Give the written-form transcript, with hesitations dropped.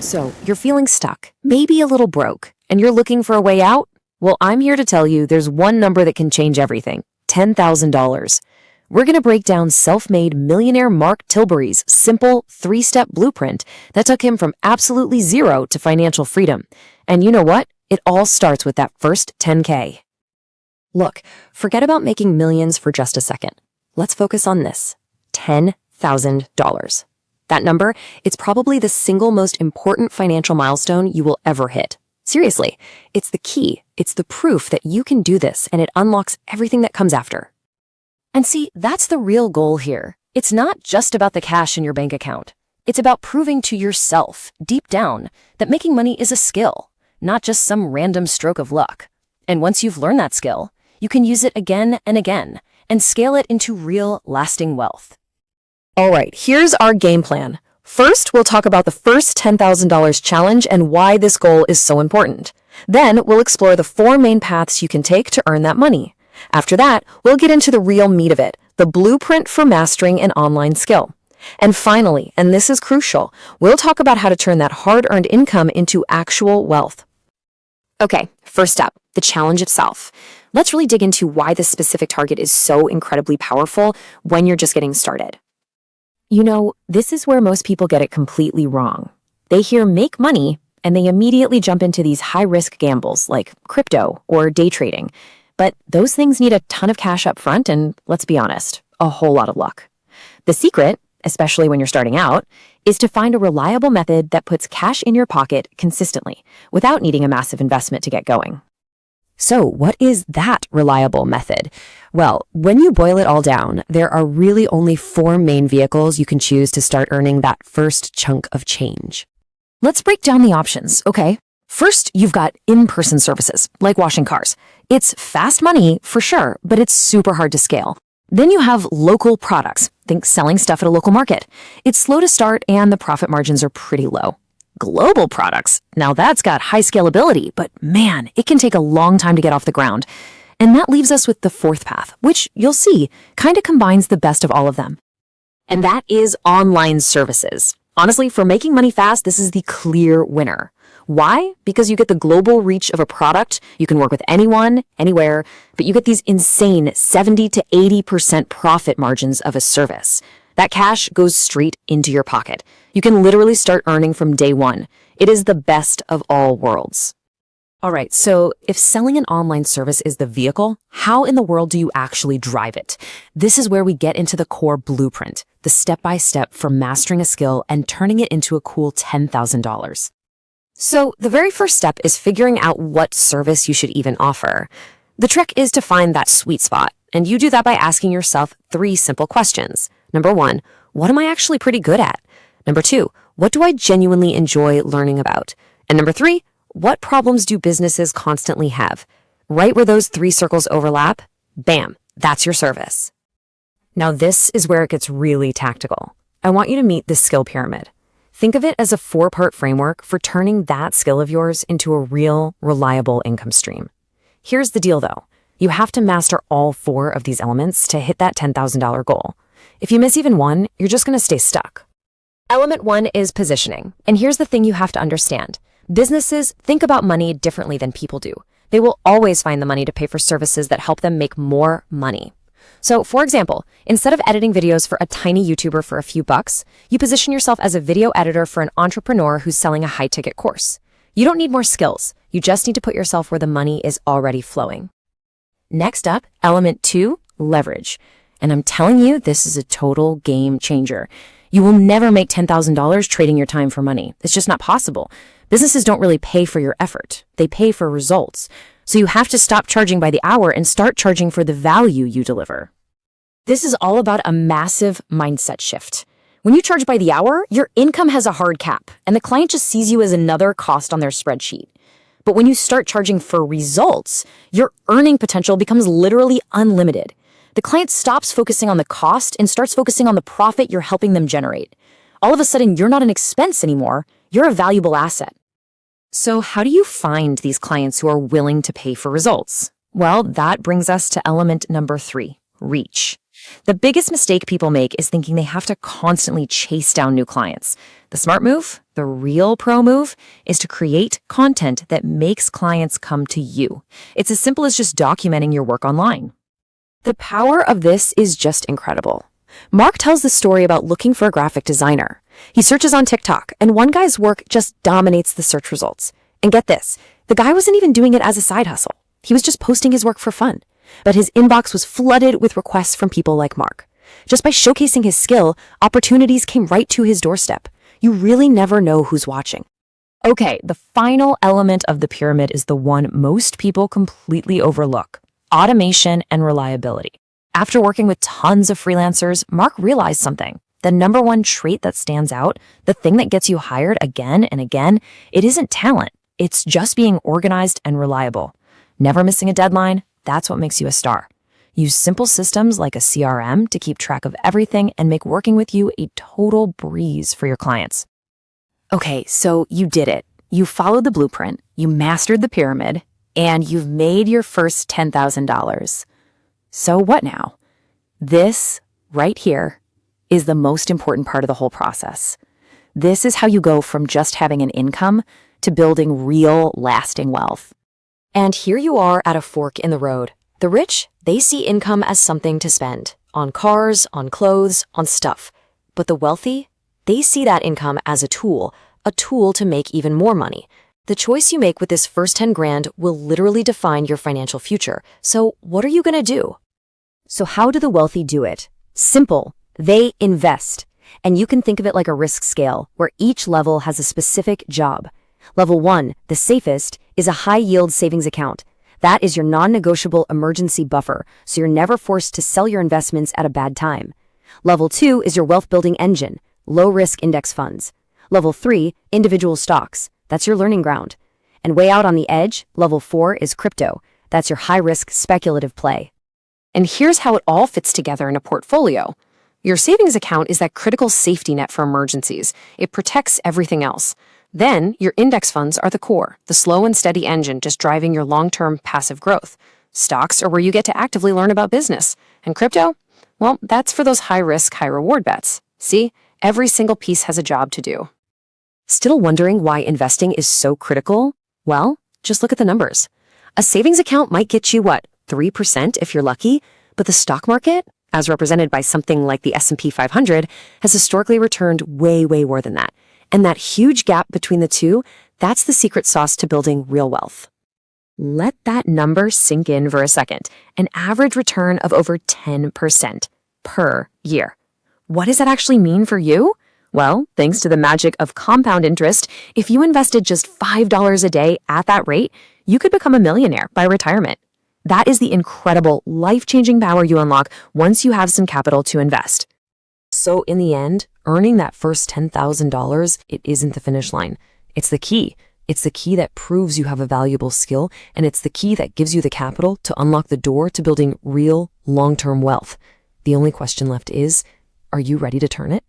So, you're feeling stuck, maybe a little broke, and you're looking for a way out? Well, I'm here to tell you there's one number that can change everything: $10,000. We're going to break down self-made millionaire Mark Tilbury's simple 3-step blueprint that took him from absolutely zero to financial freedom. And you know what? It all starts with that first 10K. Look, forget about making millions for just a second. Let's focus on this: $10,000. That number, it's probably the single most important financial milestone you will ever hit. Seriously, it's the key. It's the proof that you can do this, and it unlocks everything that comes after. And see, that's the real goal here. It's not just about the cash in your bank account. It's about proving to yourself, deep down, that making money is a skill, not just some random stroke of luck. And once you've learned that skill, you can use it again and again and scale it into real, lasting wealth. All right, here's our game plan. First, we'll talk about the first $10,000 challenge and why this goal is so important. Then, we'll explore the 4 main paths you can take to earn that money. After that, we'll get into the real meat of it, the blueprint for mastering an online skill. And finally, and this is crucial, we'll talk about how to turn that hard-earned income into actual wealth. Okay, first up, the challenge itself. Let's really dig into why this specific target is so incredibly powerful when you're just getting started. You know, this is where most people get it completely wrong. They hear make money, and they immediately jump into these high-risk gambles like crypto or day trading. But those things need a ton of cash up front and, let's be honest, a whole lot of luck. The secret, especially when you're starting out, is to find a reliable method that puts cash in your pocket consistently without needing a massive investment to get going. So what is that reliable method? Well, when you boil it all down, there are really only 4 main vehicles you can choose to start earning that first chunk of change. Let's break down the options, okay? First, you've got in-person services, like washing cars. It's fast money, for sure, but it's super hard to scale. Then you have local products. Think selling stuff at a local market. It's slow to start, and the profit margins are pretty low. Global products, now that's got high scalability, but man, it can take a long time to get off the ground. And that leaves us with the 4th path, which you'll see kind of combines the best of all of them. And that is online services. Honestly, for making money fast, this is the clear winner. Why? Because you get the global reach of a product, you can work with anyone, anywhere, but you get these insane 70 to 80% profit margins of a service. That cash goes straight into your pocket. You can literally start earning from day one. It is the best of all worlds. All right, so if selling an online service is the vehicle, how in the world do you actually drive it? This is where we get into the core blueprint, the step-by-step for mastering a skill and turning it into a cool $10,000. So the very first step is figuring out what service you should even offer. The trick is to find that sweet spot, and you do that by asking yourself 3 simple questions. Number 1, what am I actually pretty good at? Number 2, what do I genuinely enjoy learning about? And number 3, what problems do businesses constantly have? Right where those 3 circles overlap, bam, that's your service. Now this is where it gets really tactical. I want you to meet this skill pyramid. Think of it as a 4-part framework for turning that skill of yours into a real, reliable income stream. Here's the deal though. You have to master all 4 of these elements to hit that $10,000 goal. If you miss even one, you're just going to stay stuck. Element 1 is positioning. And here's the thing you have to understand. Businesses think about money differently than people do. They will always find the money to pay for services that help them make more money. So, for example, instead of editing videos for a tiny YouTuber for a few bucks, you position yourself as a video editor for an entrepreneur who's selling a high-ticket course. You don't need more skills. You just need to put yourself where the money is already flowing. Next up, element 2, leverage. And I'm telling you, this is a total game changer. You will never make $10,000 trading your time for money. It's just not possible. Businesses don't really pay for your effort. They pay for results. So you have to stop charging by the hour and start charging for the value you deliver. This is all about a massive mindset shift. When you charge by the hour, your income has a hard cap, and the client just sees you as another cost on their spreadsheet. But when you start charging for results, your earning potential becomes literally unlimited. The client stops focusing on the cost and starts focusing on the profit you're helping them generate. All of a sudden, you're not an expense anymore. You're a valuable asset. So how do you find these clients who are willing to pay for results? Well, that brings us to element number 3, reach. The biggest mistake people make is thinking they have to constantly chase down new clients. The smart move, the real pro move, is to create content that makes clients come to you. It's as simple as just documenting your work online. The power of this is just incredible. Mark tells the story about looking for a graphic designer. He searches on TikTok, and one guy's work just dominates the search results. And get this, the guy wasn't even doing it as a side hustle. He was just posting his work for fun. But his inbox was flooded with requests from people like Mark. Just by showcasing his skill, opportunities came right to his doorstep. You really never know who's watching. Okay, the final element of the pyramid is the one most people completely overlook: automation and reliability. After working with tons of freelancers, Mark realized something. The number one trait that stands out, the thing that gets you hired again and again, it isn't talent. It's just being organized and reliable. Never missing a deadline, that's what makes you a star. Use simple systems like a CRM to keep track of everything and make working with you a total breeze for your clients. Okay, so you did it. You followed the blueprint, you mastered the pyramid, and you've made your first $10,000. So what now? This, right here, is the most important part of the whole process. This is how you go from just having an income to building real, lasting wealth. And here you are at a fork in the road. The rich, they see income as something to spend on cars, on clothes, on stuff. But the wealthy, they see that income as a tool to make even more money. The choice you make with this first 10 grand will literally define your financial future. So what are you going to do? So how do the wealthy do it? Simple. They invest. And you can think of it like a risk scale where each level has a specific job. Level 1, the safest, is a high-yield savings account. That is your non-negotiable emergency buffer, so you're never forced to sell your investments at a bad time. Level 2 is your wealth-building engine, low-risk index funds. Level 3, individual stocks. That's your learning ground. And way out on the edge, level 4 is crypto. That's your high-risk speculative play. And here's how it all fits together in a portfolio. Your savings account is that critical safety net for emergencies. It protects everything else. Then, your index funds are the core, the slow and steady engine just driving your long-term passive growth. Stocks are where you get to actively learn about business. And crypto? Well, that's for those high-risk, high-reward bets. See, every single piece has a job to do. Still wondering why investing is so critical? Well, just look at the numbers. A savings account might get you, 3% if you're lucky, but the stock market, as represented by something like the S&P 500, has historically returned way, way more than that. And that huge gap between the two, that's the secret sauce to building real wealth. Let that number sink in for a second. An average return of over 10% per year. What does that actually mean for you? Well, thanks to the magic of compound interest, if you invested just $5 a day at that rate, you could become a millionaire by retirement. That is the incredible, life-changing power you unlock once you have some capital to invest. So in the end, earning that first $10,000, it isn't the finish line. It's the key. It's the key that proves you have a valuable skill, and it's the key that gives you the capital to unlock the door to building real, long-term wealth. The only question left is, are you ready to turn it?